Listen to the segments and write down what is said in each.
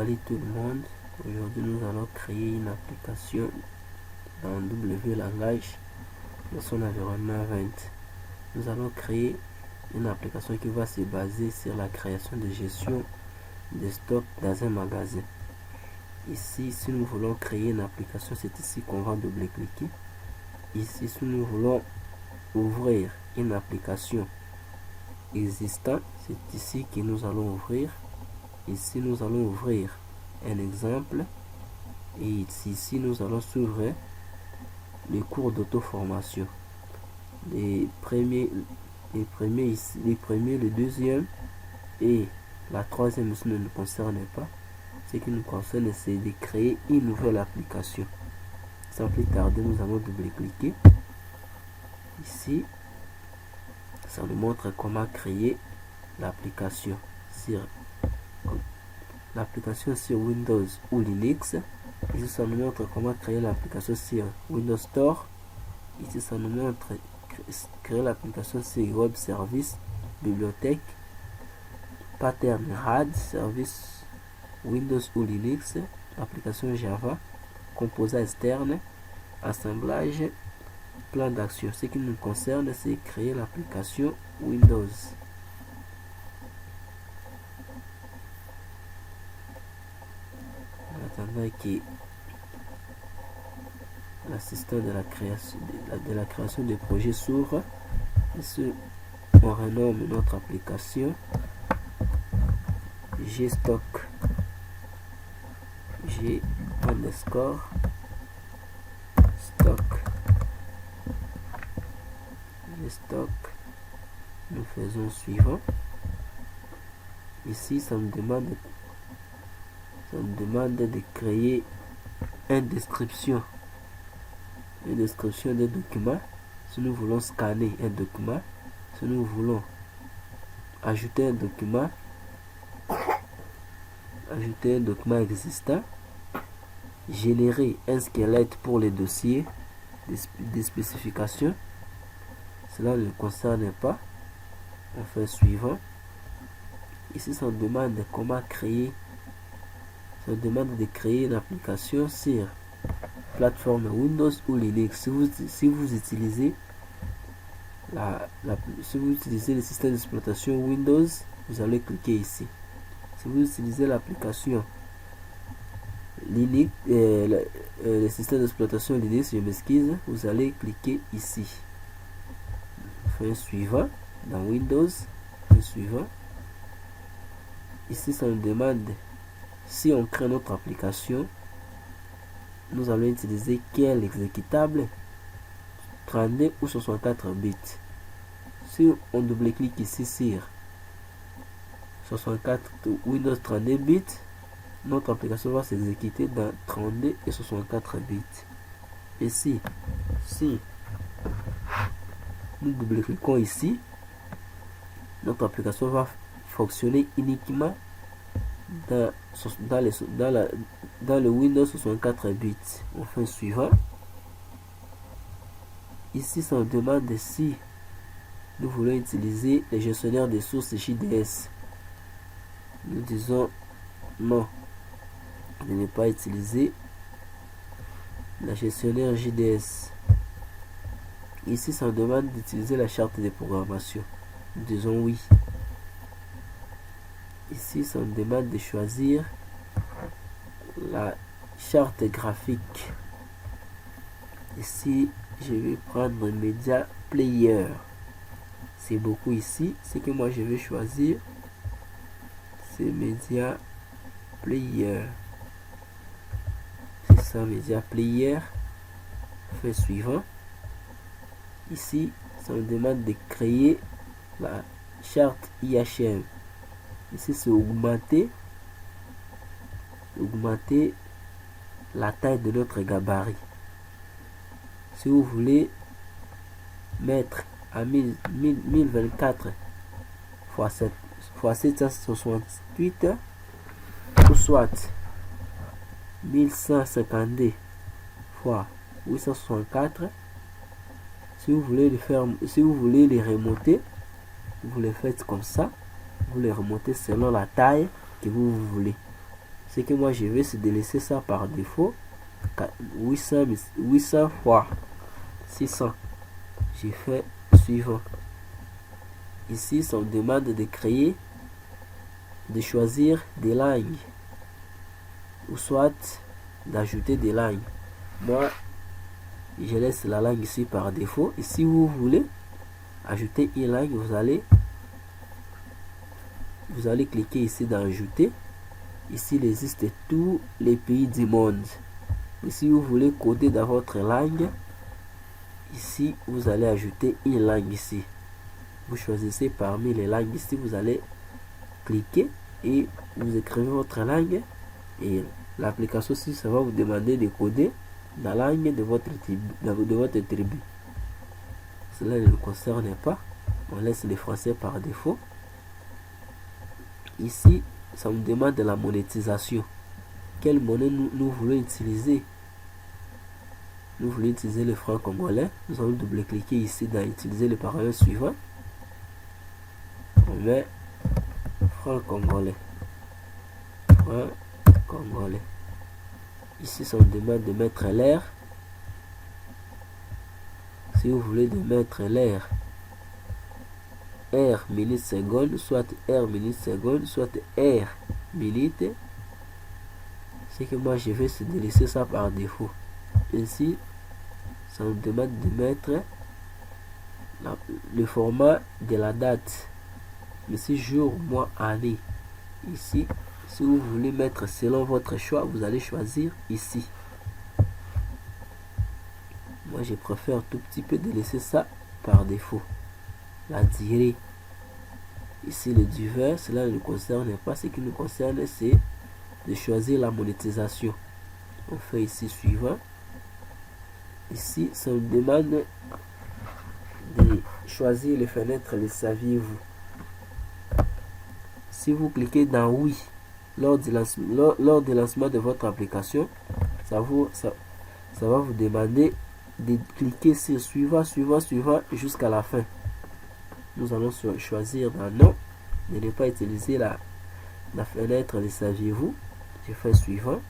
Salut tout le monde, aujourd'hui nous allons créer une application dans W langage de son environnement 20. Nous allons créer une application qui va se baser sur la création de gestion de stock dans un magasin. Ici, si nous voulons créer une application, c'est ici qu'on va double-cliquer. Ici, si nous voulons ouvrir une application existante, c'est ici que nous allons ouvrir. Ici, nous allons ouvrir un exemple. Et ici, nous allons s'ouvrir les cours d'auto-formation. Les premiers, le deuxième et la troisième ne nous concerne pas. Ce qui nous concerne, c'est de créer une nouvelle application. Sans plus tarder, nous allons double-cliquer. Ici, ça nous montre comment créer l'application sur Windows ou Linux. Ici, ça nous montre comment créer l'application sur Windows Store. Ici, ça nous montre créer l'application sur Web Service, Bibliothèque, Pattern RAD, Service Windows ou Linux, application Java, composants externes, assemblage, plan d'action. Ce qui nous concerne, c'est créer l'application Windows. En attendant que l'assistant de la création des projets s'ouvre, on renomme notre application gstock stock. Nous faisons suivant. Ici, ça nous demande de créer une description des documents. Si nous voulons scanner un document, si nous voulons ajouter un document existant, générer un squelette pour les dossiers, des spécifications, cela ne concerne pas. On fait suivant. Ici, ça nous demande comment créer. Ça nous demande de créer une application sur plateforme Windows ou Linux. Si vous utilisez le système d'exploitation Windows, vous allez cliquer ici. Si vous utilisez l'application Linux, le système d'exploitation Linux, je m'excuse, vous allez cliquer ici. Fin suivant dans Windows. Fin suivant. Ici, ça nous demande si on crée notre application, nous allons utiliser quel exécutable, 32 ou 64 bits. Si on double-clique ici sur 64 Windows 32 bits, notre application va s'exécuter dans 32 et 64 bits. Et si nous double-cliquons ici, notre application va fonctionner uniquement dans le Windows 64 bits. On fait suivant. Ici, ça nous demande si nous voulons utiliser le gestionnaire des sources JDS. Nous disons non, de ne pas utiliser le gestionnaire JDS. Ici, ça nous demande d'utiliser la charte de programmation. Nous disons oui. Ici, ça nous demande de choisir la charte graphique. Ici, je vais prendre Media Player. C'est beaucoup ici. Ce que moi je vais choisir, c'est Media Player. C'est ça, Media Player. Fait suivant. Ici, ça nous demande de créer la charte IHM. Ici, c'est augmenter la taille de notre gabarit. Si vous voulez mettre à 1024 x 768 ou soit 1152 x 864, si vous voulez les remonter, vous les faites comme ça. Vous les remontez selon la taille que vous voulez. Ce que moi je vais, c'est de laisser ça par défaut. 800 fois 600. J'ai fait suivant. Ici, ça me demande de créer, de choisir des langues, ou soit d'ajouter des langues. Moi, je laisse la langue ici par défaut. Et si vous voulez ajouter une langue, vous allez cliquer ici dans ajouter. Ici, il existe tous les pays du monde. Et si vous voulez coder dans votre langue, ici, vous allez ajouter une langue ici. Vous choisissez parmi les langues ici, vous allez cliquer et vous écrivez votre langue. Et l'application aussi, ça va vous demander de coder la langue de votre tribu. Cela ne nous concerne pas. On laisse les français par défaut. Ici, ça me demande de la monétisation. Quelle monnaie nous voulons utiliser? Nous voulons utiliser le franc congolais. Nous allons double-cliquer ici dans utiliser le paramètre suivant. On met franc congolais. Franc congolais. Ici, ça me demande de mettre l'air. Si vous voulez de mettre l'air, R minute seconde, soit R minute seconde, soit R minute. Ce que moi je vais, c'est de laisser ça par défaut. Ici, ça me demande de mettre le format de la date. Mais c'est jour, mois, année. Ici, si vous voulez mettre selon votre choix, vous allez choisir ici. Moi, je préfère tout petit peu de laisser ça par défaut. La durée. Ici, le duvet, cela ne nous concerne pas. Ce qui nous concerne, c'est de choisir la monétisation. On fait ici suivant. Ici, ça nous demande de choisir les fenêtres, les saviez-vous. Si vous cliquez dans oui lors du lancement de votre application, ça va vous demander de cliquer sur suivant jusqu'à la fin. Nous allons choisir dans non, de ne pas utiliser la fenêtre les saviez-vous. Je fais suivant.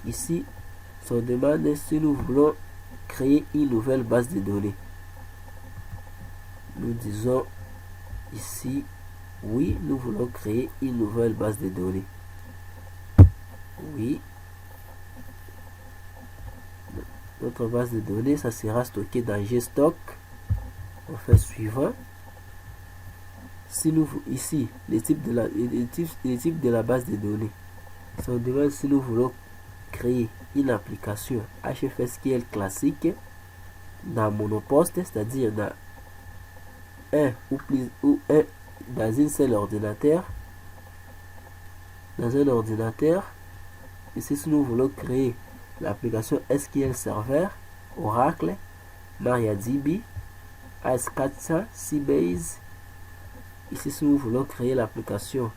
Ici, ça demande si nous voulons créer une nouvelle base de données. Nous disons ici oui, nous voulons créer une nouvelle base de données. Oui. Notre base de données, ça sera stocké dans Gstock. On fait suivant. Si nous ici, les types de la base de données. Ça nous demande si nous voulons créer une application HFSQL classique dans monoposte, c'est-à-dire dans dans un seul ordinateur. Dans un ordinateur. Ici, si nous voulons créer l'application SQL Server, Oracle, MariaDB, AS400, Sybase. Ici, si nous voulons créer l'application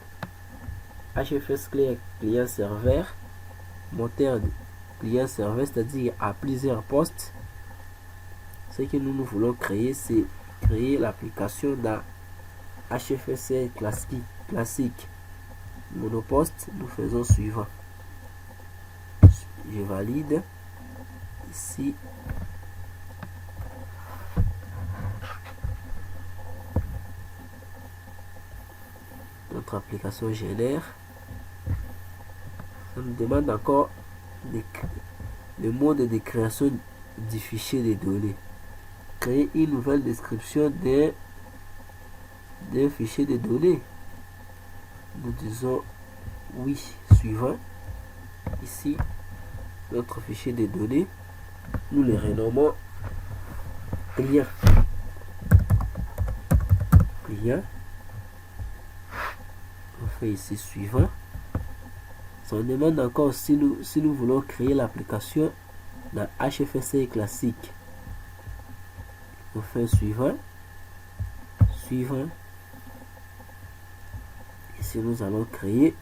HFS client serveur, moteur de client serveur, c'est-à-dire à plusieurs postes. Ce que nous voulons créer, c'est créer l'application dans HFSC classique monoposte. Nous faisons suivant. Je valide. Ici, notre application génère. Ça nous demande encore le mode de création du fichier de données. Créer une nouvelle description d'un fichier de données. Nous disons oui, suivant. Ici, notre fichier de données, nous le renommons client. On fait ici suivant. Ça nous demande encore si nous voulons créer l'application dans HFSC classique. On fait suivant. Ici, nous allons créer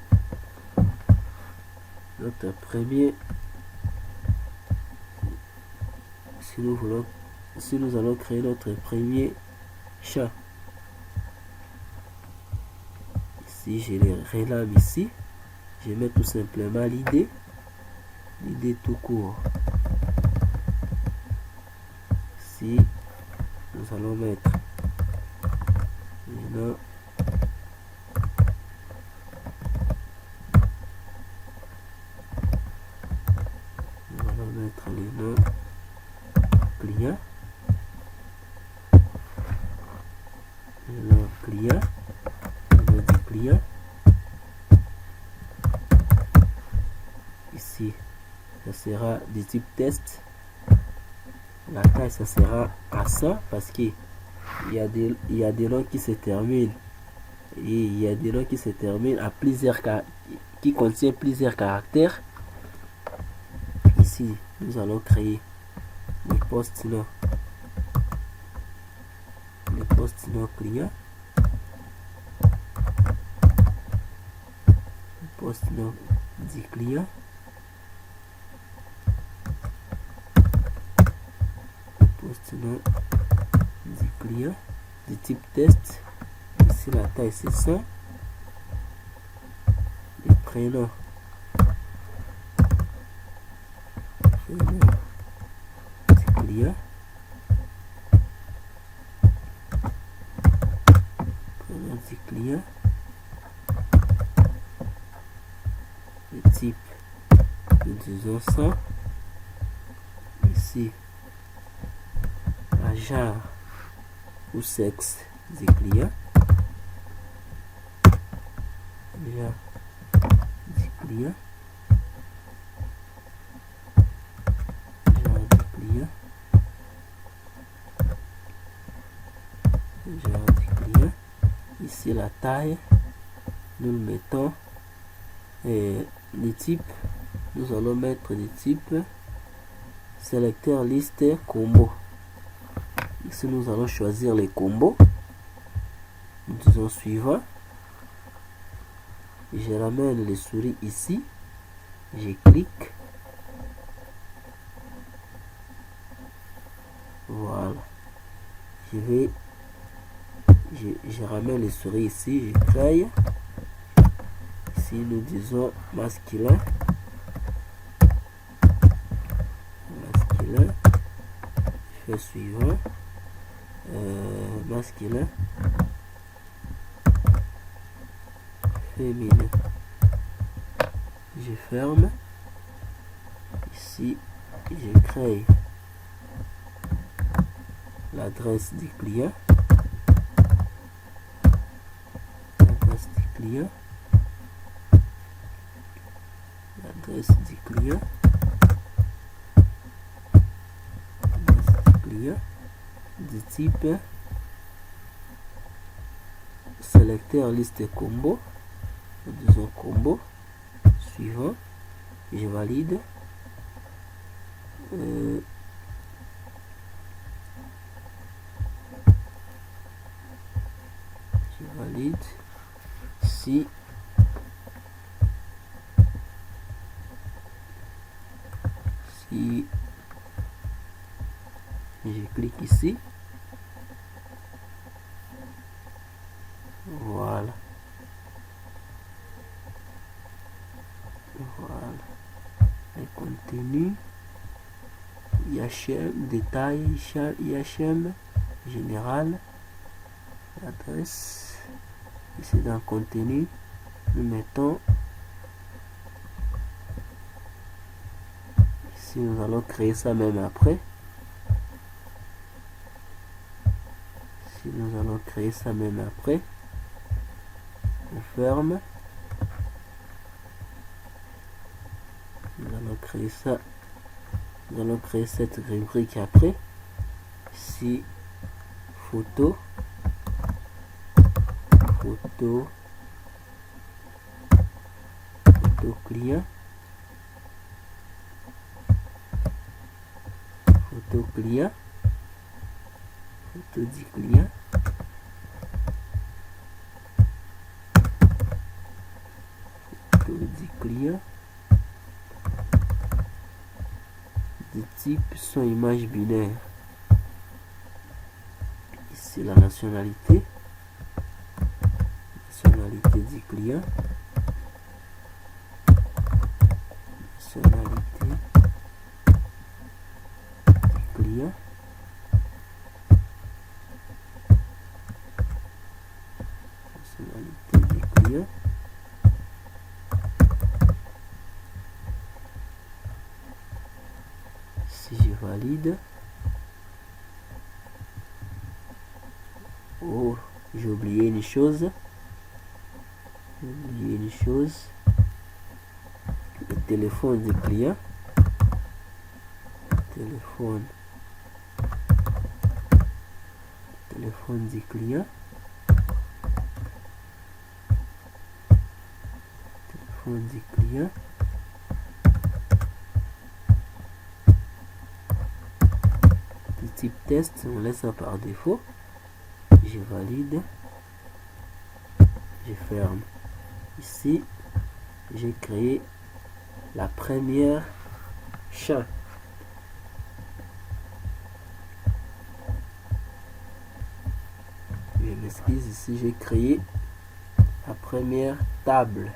notre premier. Si nous allons créer notre premier champ. Ici, je le relame ici. Je mets tout simplement l'idée tout court. Ici, nous allons mettre le nom. Nous allons mettre le nom client. Le nom client. Le nom du client. Ici, ça sera du type test. La taille, ça sera à 100 parce qu'il y a des noms qui se terminent et il y a des noms qui se terminent à plusieurs qui contiennent plusieurs caractères. Ici, nous allons créer le post-nom client, le post-nom du client, post-nom du client du type test. Ici la taille c'est 100. Le prénom du client, prénom du client, le type, nous disons 100. Ici genre ou sexe du client, genre du client, genre du client, genre du client. Ici la taille, nous le mettons, et les types, nous allons mettre des types sélecteur liste combo. Ici, nous allons choisir les combos. Nous disons suivant. Je ramène les souris ici. Je clique. Voilà. Je ramène les souris ici. Je crée. Ici, nous disons masculin. Masculin. Je fais suivant. Masculin, féminin. Je ferme. Ici, je crée l'adresse du client. L'adresse du client. L'adresse du client. L'adresse du client. Du type sélecteur liste combo, nous disons combo, suivant, je valide, je valide, si je clique ici, voilà, le contenu, IHM, détail, IHM, général, adresse, ici dans contenu, nous mettons, ici nous allons créer ça même après. Nous allons créer ça même après. On ferme. Nous allons créer ça. Nous allons créer cette rubrique après. Ici, photo. Photo client. Photo client. Photo du client. Du client, de type son image binaire. Ici la nationalité du client, Fonctionnalité du client. Fonctionnalité du client. Si je valide, oh, j'ai oublié une chose. Le téléphone du client. Téléphone du client. Téléphone du client. Le type test, on laisse ça par défaut. Je valide. Je ferme. Ici, j'ai créé la première champ. Je m'excuse, ici j'ai créé la première table.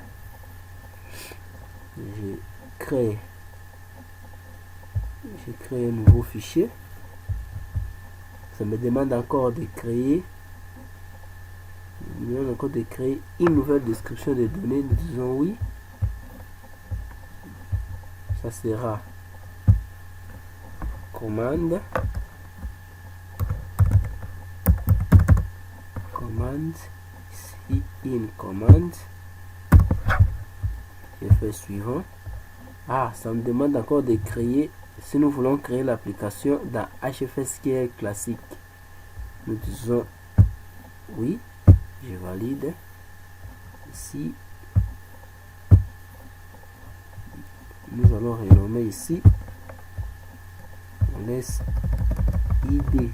J'ai créé un nouveau fichier. Ça me demande encore de créer une nouvelle description des données. Nous disons oui. Ça sera commande ici une commande. Je fais suivant. Ça me demande encore de créer, si nous voulons créer l'application dans HFSQL classique. Nous disons oui. Je valide. Ici, nous allons renommer ici. On laisse ID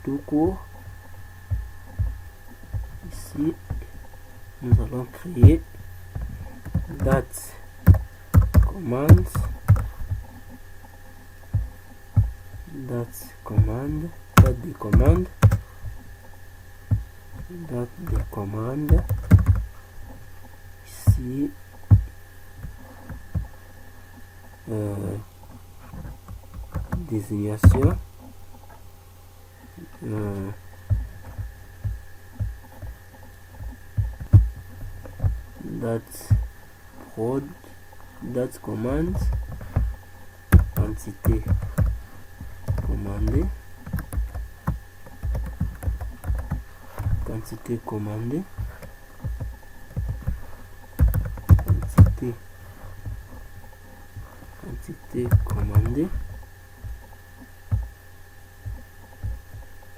tout court. Ici, nous allons créer date commande. Date de commande. Date de commande. Ici, désignation. Date prod. Date commande. Quantité commandée. Quantité commandée. Quantité commandée.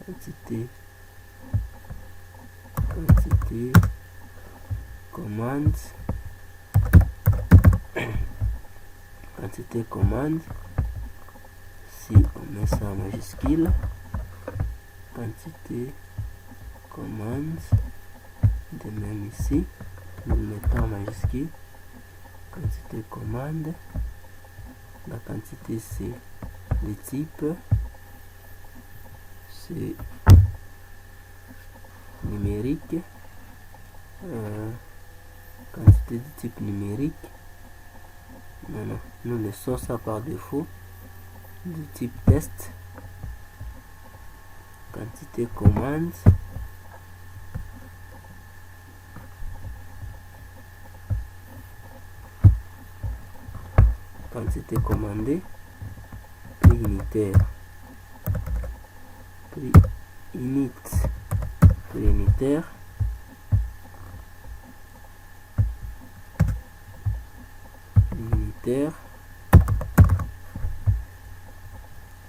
Quantité commande. Quantité commande. Si on met ça en majuscule, quantité commande. De même ici, nous le mettons en majuscule. Quantité commande. La quantité c'est le type. C'est numérique. Quantité de type numérique. Non, nous laissons ça par défaut. Du type test. Quantité commande. Quantité commandée. Prix unitaire. Prix unitaire.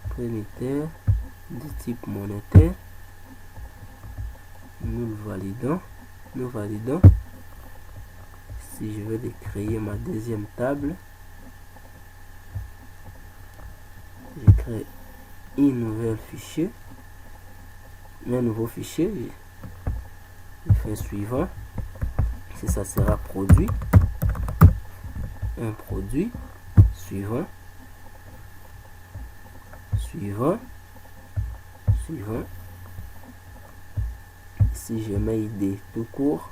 Prix unitaire du type monétaire. Nous validons. Si je veux créer ma deuxième table, je crée un nouveau fichier. Je fais suivant. Si ça sera produit. Un produit. Suivant. Si je mets ID tout court,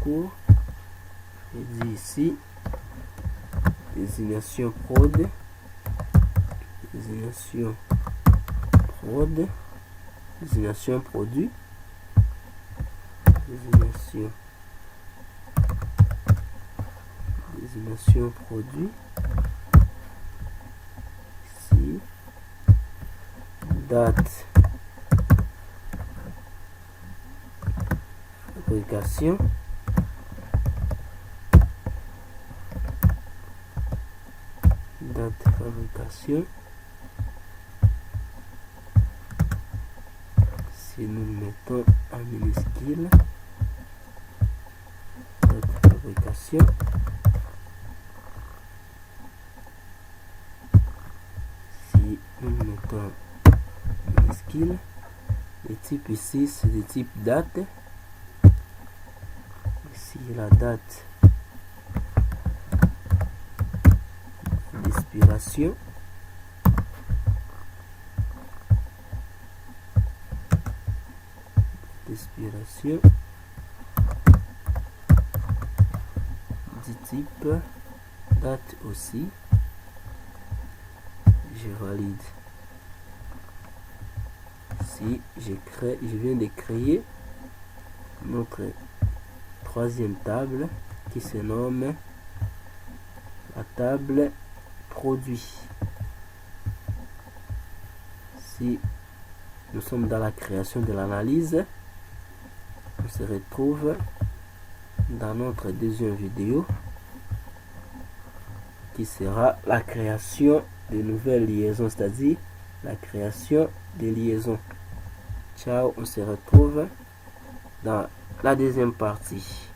cours. Je dis ici désignation prod, désignation prod, désignation produit, désignation produit. Ici date fabrication, date fabrication. Si nous mettons en minuscule, date fabrication. Si nous mettons en minuscule, le type ici c'est le type date. Ici la date d'expiration. D'expiration du type date aussi. Je valide. Si je viens de créer notre troisième table qui se nomme la table produit. Si nous sommes dans la création de l'analyse, on se retrouve dans notre deuxième vidéo qui sera la création de nouvelles liaisons, c'est-à-dire la création des liaisons. Ciao, on se retrouve dans la deuxième partie.